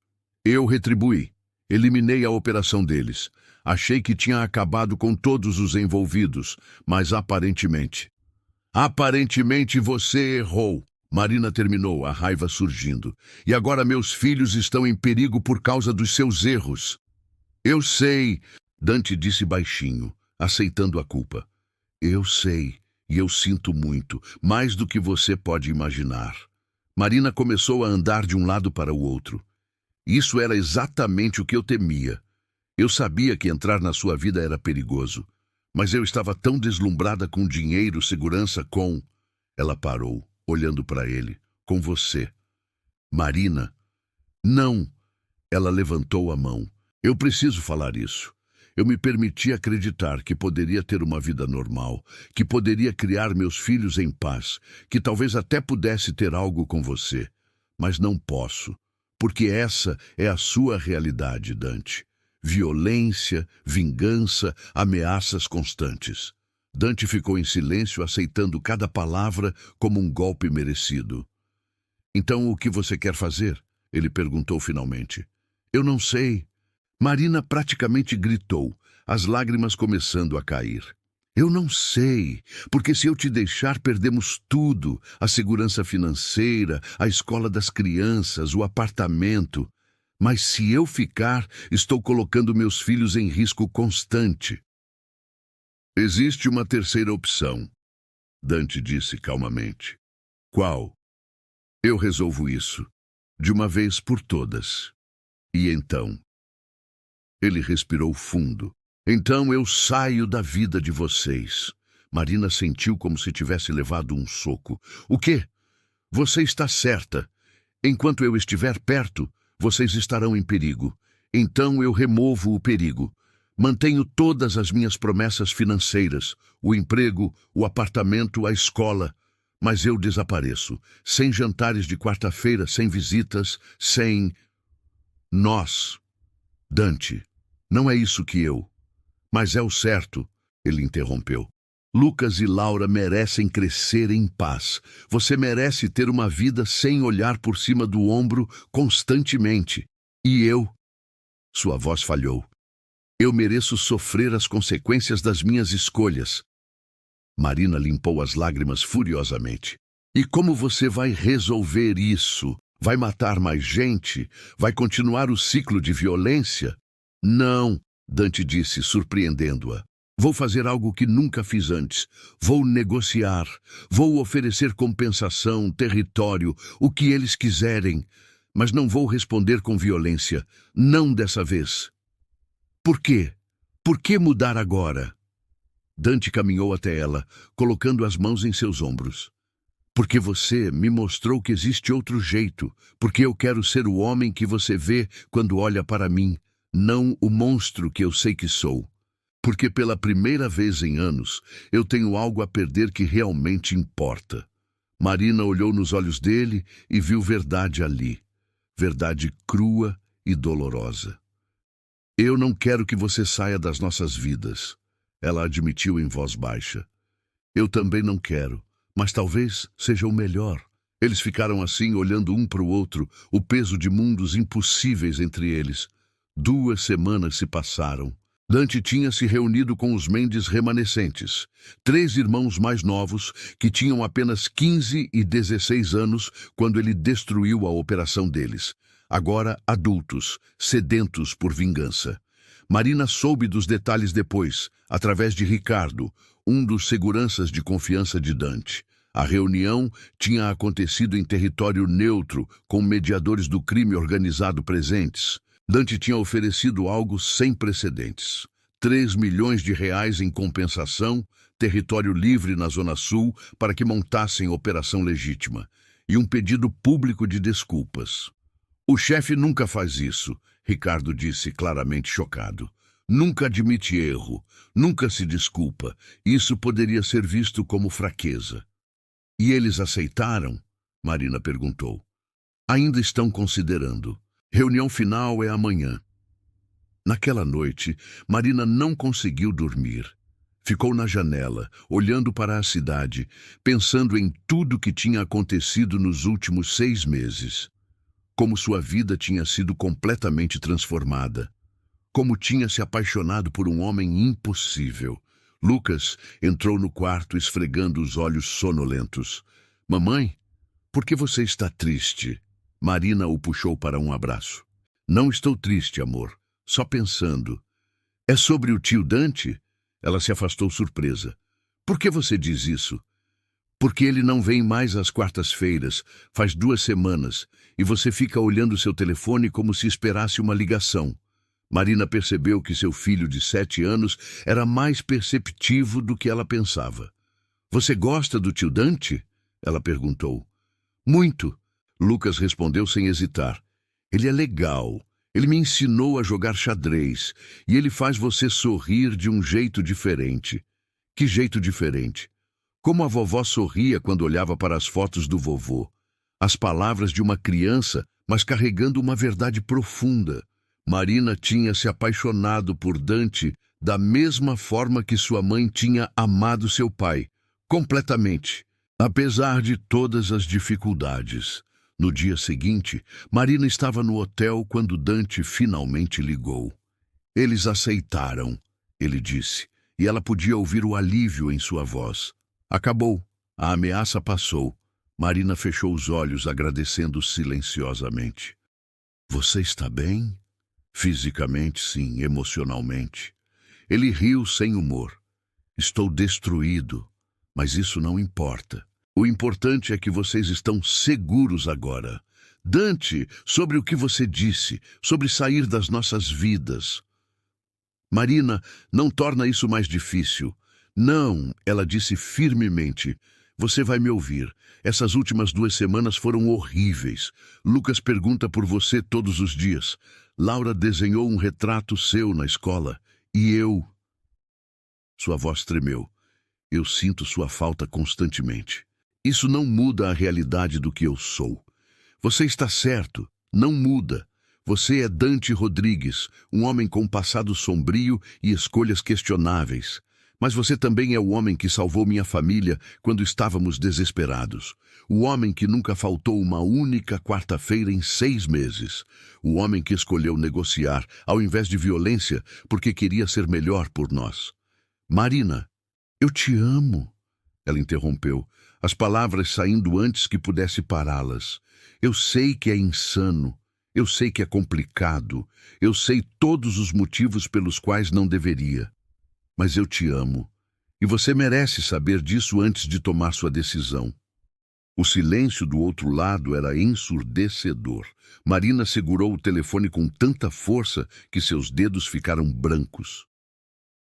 Eu retribuí. Eliminei a operação deles. Achei que tinha acabado com todos os envolvidos, mas aparentemente... Aparentemente você errou. Marina terminou, a raiva surgindo. E agora meus filhos estão em perigo por causa dos seus erros. Eu sei, Dante disse baixinho, aceitando a culpa. Eu sei. E eu sinto muito, mais do que você pode imaginar. Marina começou a andar de um lado para o outro. Isso era exatamente o que eu temia. Eu sabia que entrar na sua vida era perigoso, mas eu estava tão deslumbrada com dinheiro, segurança, com... Ela parou, olhando para ele. Com você. Marina? Não. Ela levantou a mão. Eu preciso falar isso. Eu me permiti acreditar que poderia ter uma vida normal, que poderia criar meus filhos em paz, que talvez até pudesse ter algo com você. Mas não posso, porque essa é a sua realidade, Dante. Violência, vingança, ameaças constantes. Dante ficou em silêncio, aceitando cada palavra como um golpe merecido. Então, o que você quer fazer? Ele perguntou finalmente. Eu não sei. Marina praticamente gritou, as lágrimas começando a cair. Eu não sei, porque se eu te deixar, perdemos tudo: a segurança financeira, a escola das crianças, o apartamento. Mas se eu ficar, estou colocando meus filhos em risco constante. Existe uma terceira opção, Dante disse calmamente. Qual? Eu resolvo isso, de uma vez por todas. E então? Ele respirou fundo. Então eu saio da vida de vocês. Marina sentiu como se tivesse levado um soco. O quê? Você está certa. Enquanto eu estiver perto, vocês estarão em perigo. Então eu removo o perigo. Mantenho todas as minhas promessas financeiras, o emprego, o apartamento, a escola. Mas eu desapareço, sem jantares de quarta-feira, sem visitas, sem... Nós. Dante, não é isso que eu... Mas é o certo, ele interrompeu. Lucas e Laura merecem crescer em paz. Você merece ter uma vida sem olhar por cima do ombro constantemente. E eu? Sua voz falhou. Eu mereço sofrer as consequências das minhas escolhas. Marina limpou as lágrimas furiosamente. E como você vai resolver isso? Vai matar mais gente? Vai continuar o ciclo de violência? Não, Dante disse, surpreendendo-a. Vou fazer algo que nunca fiz antes. Vou negociar. Vou oferecer compensação, território, o que eles quiserem. Mas não vou responder com violência. Não dessa vez. Por quê? Por que mudar agora? Dante caminhou até ela, colocando as mãos em seus ombros. Porque você me mostrou que existe outro jeito. Porque eu quero ser o homem que você vê quando olha para mim, não o monstro que eu sei que sou. Porque pela primeira vez em anos, eu tenho algo a perder que realmente importa. Marina olhou nos olhos dele e viu verdade ali. Verdade crua e dolorosa. Eu não quero que você saia das nossas vidas, ela admitiu em voz baixa. Eu também não quero, mas talvez seja o melhor. Eles ficaram assim, olhando um para o outro, o peso de mundos impossíveis entre eles. 2 semanas se passaram. Dante tinha se reunido com os Mendes remanescentes, 3 irmãos mais novos que tinham apenas 15 e 16 anos quando ele destruiu a operação deles. Agora adultos, sedentos por vingança. Marina soube dos detalhes depois, através de Ricardo, um dos seguranças de confiança de Dante. A reunião tinha acontecido em território neutro, com mediadores do crime organizado presentes. Dante tinha oferecido algo sem precedentes. 3 milhões de reais em compensação, território livre na Zona Sul para que montassem operação legítima, e um pedido público de desculpas. O chefe nunca faz isso, Ricardo disse claramente chocado. Nunca admite erro, nunca se desculpa. Isso poderia ser visto como fraqueza. E eles aceitaram? Marina perguntou. Ainda estão considerando. Reunião final é amanhã. Naquela noite, Marina não conseguiu dormir. Ficou na janela, olhando para a cidade, pensando em tudo que tinha acontecido nos últimos 6 meses. Como sua vida tinha sido completamente transformada. Como tinha se apaixonado por um homem impossível. Lucas entrou no quarto esfregando os olhos sonolentos. Mamãe, por que você está triste? Marina o puxou para um abraço. Não estou triste, amor. Só pensando. É sobre o tio Dante? Ela se afastou surpresa. Por que você diz isso? Porque ele não vem mais às quartas-feiras, faz 2 semanas, e você fica olhando seu telefone como se esperasse uma ligação. Marina percebeu que seu filho de 7 anos era mais perceptivo do que ela pensava. Você gosta do tio Dante? Ela perguntou. Muito. Lucas respondeu sem hesitar. Ele é legal. Ele me ensinou a jogar xadrez, e ele faz você sorrir de um jeito diferente. Que jeito diferente? Como a vovó sorria quando olhava para as fotos do vovô. As palavras de uma criança, mas carregando uma verdade profunda. Marina tinha se apaixonado por Dante da mesma forma que sua mãe tinha amado seu pai. Completamente. Apesar de todas as dificuldades. No dia seguinte, Marina estava no hotel quando Dante finalmente ligou. Eles aceitaram, ele disse, e ela podia ouvir o alívio em sua voz. Acabou. A ameaça passou. Marina fechou os olhos, agradecendo silenciosamente. Você está bem? Fisicamente, sim, emocionalmente. Ele riu sem humor. Estou destruído, mas isso não importa. O importante é que vocês estão seguros agora. Dante, sobre o que você disse, sobre sair das nossas vidas. Marina, não torna isso mais difícil. Não, ela disse firmemente. Você vai me ouvir. Essas últimas 2 semanas foram horríveis. Lucas pergunta por você todos os dias. Laura desenhou um retrato seu na escola. E eu... Sua voz tremeu. Eu sinto sua falta constantemente. Isso não muda a realidade do que eu sou. Você está certo. Não muda. Você é Dante Rodrigues, um homem com passado sombrio e escolhas questionáveis. Mas você também é o homem que salvou minha família quando estávamos desesperados. O homem que nunca faltou uma única quarta-feira em 6 meses. O homem que escolheu negociar, ao invés de violência, porque queria ser melhor por nós. Marina, eu te amo. Ela interrompeu, as palavras saindo antes que pudesse pará-las. Eu sei que é insano. Eu sei que é complicado. Eu sei todos os motivos pelos quais não deveria. Mas eu te amo. E você merece saber disso antes de tomar sua decisão. O silêncio do outro lado era ensurdecedor. Marina segurou o telefone com tanta força que seus dedos ficaram brancos.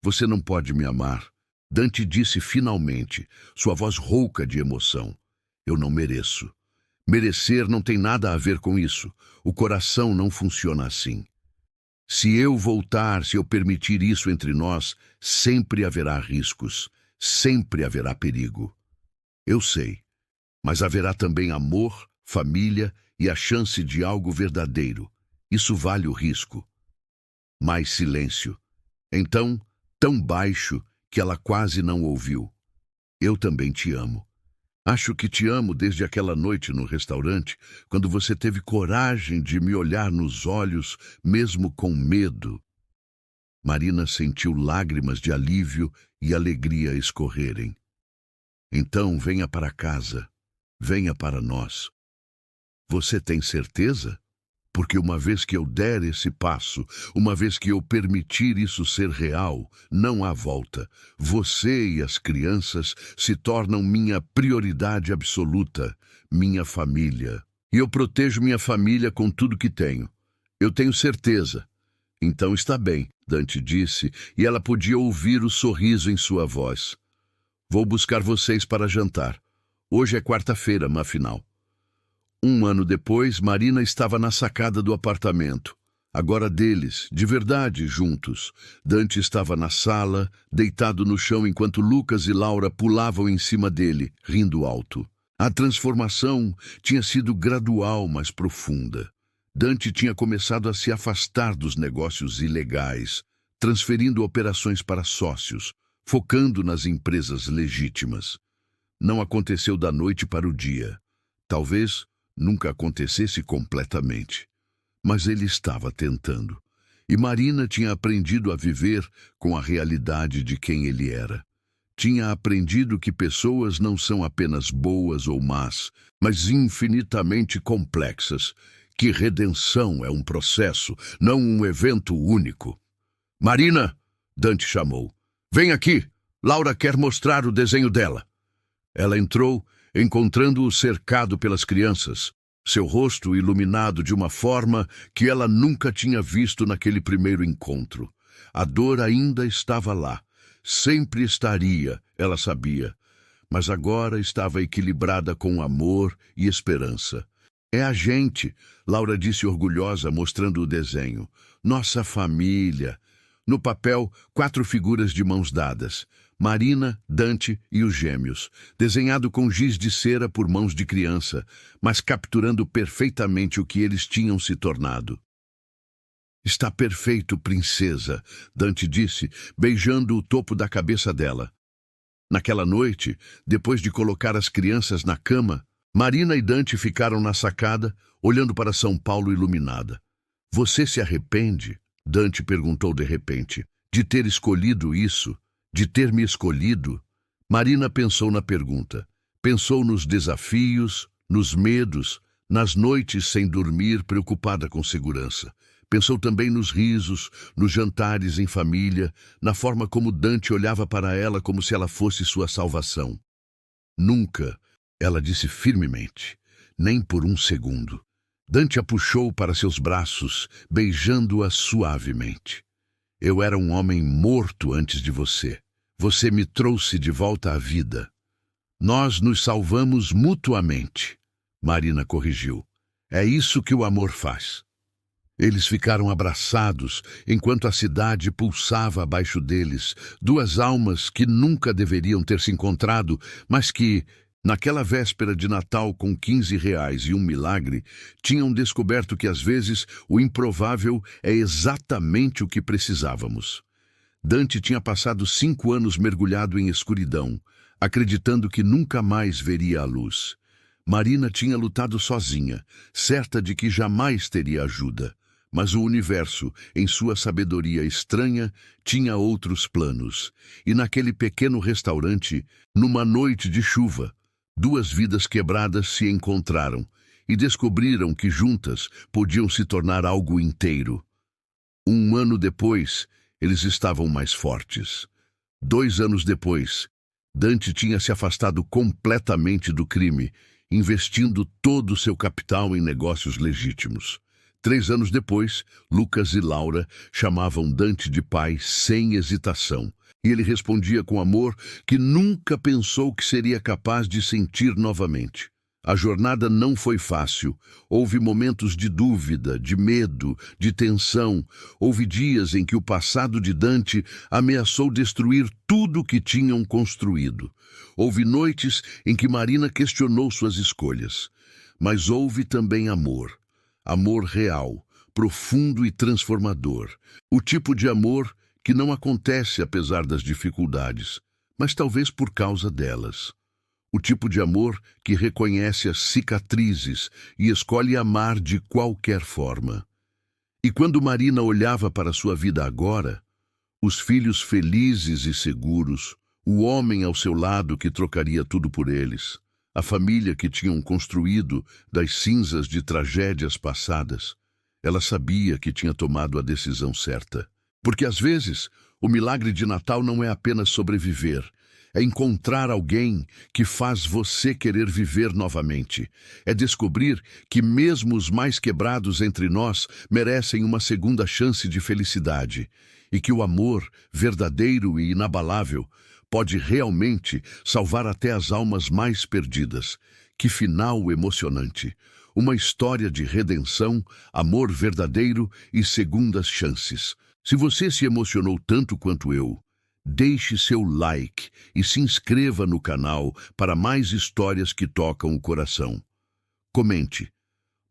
Você não pode me amar. Dante disse finalmente, sua voz rouca de emoção. Eu não mereço. Merecer não tem nada a ver com isso. O coração não funciona assim. Se eu voltar, se eu permitir isso entre nós, sempre haverá riscos, sempre haverá perigo. Eu sei, mas haverá também amor, família e a chance de algo verdadeiro. Isso vale o risco. Mais silêncio. Então, tão baixo que ela quase não ouviu. Eu também te amo. Acho que te amo desde aquela noite no restaurante, quando você teve coragem de me olhar nos olhos, mesmo com medo. Marina sentiu lágrimas de alívio e alegria escorrerem. Então venha para casa, venha para nós. Você tem certeza? Porque uma vez que eu der esse passo, uma vez que eu permitir isso ser real, não há volta. Você e as crianças se tornam minha prioridade absoluta, minha família. E eu protejo minha família com tudo que tenho. Eu tenho certeza. Então está bem, Dante disse, e ela podia ouvir o sorriso em sua voz. Vou buscar vocês para jantar. Hoje é quarta-feira, afinal. 1 ano depois, Marina estava na sacada do apartamento. Agora deles, de verdade, juntos. Dante estava na sala, deitado no chão enquanto Lucas e Laura pulavam em cima dele, rindo alto. A transformação tinha sido gradual, mas profunda. Dante tinha começado a se afastar dos negócios ilegais, transferindo operações para sócios, focando nas empresas legítimas. Não aconteceu da noite para o dia. Talvez nunca acontecesse completamente. Mas ele estava tentando. E Marina tinha aprendido a viver com a realidade de quem ele era. Tinha aprendido que pessoas não são apenas boas ou más, mas infinitamente complexas, que redenção é um processo, não um evento único. Marina, Dante chamou. Vem aqui, Laura quer mostrar o desenho dela. Ela entrou, encontrando-o cercado pelas crianças, seu rosto iluminado de uma forma que ela nunca tinha visto naquele primeiro encontro. A dor ainda estava lá. Sempre estaria, ela sabia, mas agora estava equilibrada com amor e esperança. É a gente, Laura disse orgulhosa, mostrando o desenho. Nossa família. No papel, 4 figuras de mãos dadas. Marina, Dante e os gêmeos, desenhado com giz de cera por mãos de criança, mas capturando perfeitamente o que eles tinham se tornado. Está perfeito, princesa, Dante disse, beijando o topo da cabeça dela. Naquela noite, depois de colocar as crianças na cama, Marina e Dante ficaram na sacada, olhando para São Paulo iluminada. Você se arrepende? Dante perguntou de repente, de ter escolhido isso? de ter me escolhido? Marina pensou na pergunta. Pensou nos desafios, nos medos, nas noites sem dormir, preocupada com segurança. Pensou também nos risos, nos jantares em família, na forma como Dante olhava para ela como se ela fosse sua salvação. Nunca, ela disse firmemente, nem por um segundo. Dante a puxou para seus braços, beijando-a suavemente. Eu era um homem morto antes de você. Você me trouxe de volta à vida. Nós nos salvamos mutuamente, Marina corrigiu. É isso que o amor faz. Eles ficaram abraçados enquanto a cidade pulsava abaixo deles, duas almas que nunca deveriam ter se encontrado, mas que, naquela véspera de Natal com R$ 15 e um milagre, tinham descoberto que às vezes o improvável é exatamente o que precisávamos. Dante tinha passado 5 anos mergulhado em escuridão, acreditando que nunca mais veria a luz. Marina tinha lutado sozinha, certa de que jamais teria ajuda. Mas o universo, em sua sabedoria estranha, tinha outros planos. E naquele pequeno restaurante, numa noite de chuva, duas vidas quebradas se encontraram e descobriram que juntas podiam se tornar algo inteiro. 1 ano depois, eles estavam mais fortes. 2 anos depois, Dante tinha se afastado completamente do crime, investindo todo o seu capital em negócios legítimos. 3 anos depois, Lucas e Laura chamavam Dante de pai sem hesitação, e ele respondia com amor que nunca pensou que seria capaz de sentir novamente. A jornada não foi fácil. Houve momentos de dúvida, de medo, de tensão. Houve dias em que o passado de Dante ameaçou destruir tudo que tinham construído. Houve noites em que Marina questionou suas escolhas. Mas houve também amor. Amor real, profundo e transformador. O tipo de amor que não acontece apesar das dificuldades, mas talvez por causa delas. O tipo de amor que reconhece as cicatrizes e escolhe amar de qualquer forma. E quando Marina olhava para sua vida agora, os filhos felizes e seguros, o homem ao seu lado que trocaria tudo por eles, a família que tinham construído das cinzas de tragédias passadas, ela sabia que tinha tomado a decisão certa. Porque às vezes, o milagre de Natal não é apenas sobreviver, é encontrar alguém que faz você querer viver novamente. É descobrir que mesmo os mais quebrados entre nós merecem uma segunda chance de felicidade e que o amor, verdadeiro e inabalável, pode realmente salvar até as almas mais perdidas. Que final emocionante! Uma história de redenção, amor verdadeiro e segundas chances. Se você se emocionou tanto quanto eu, deixe seu like e se inscreva no canal para mais histórias que tocam o coração. Comente.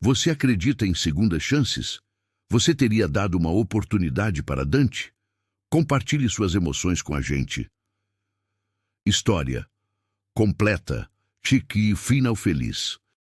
Você acredita em segundas chances? Você teria dado uma oportunidade para Dante? Compartilhe suas emoções com a gente. História completa, chique e final feliz.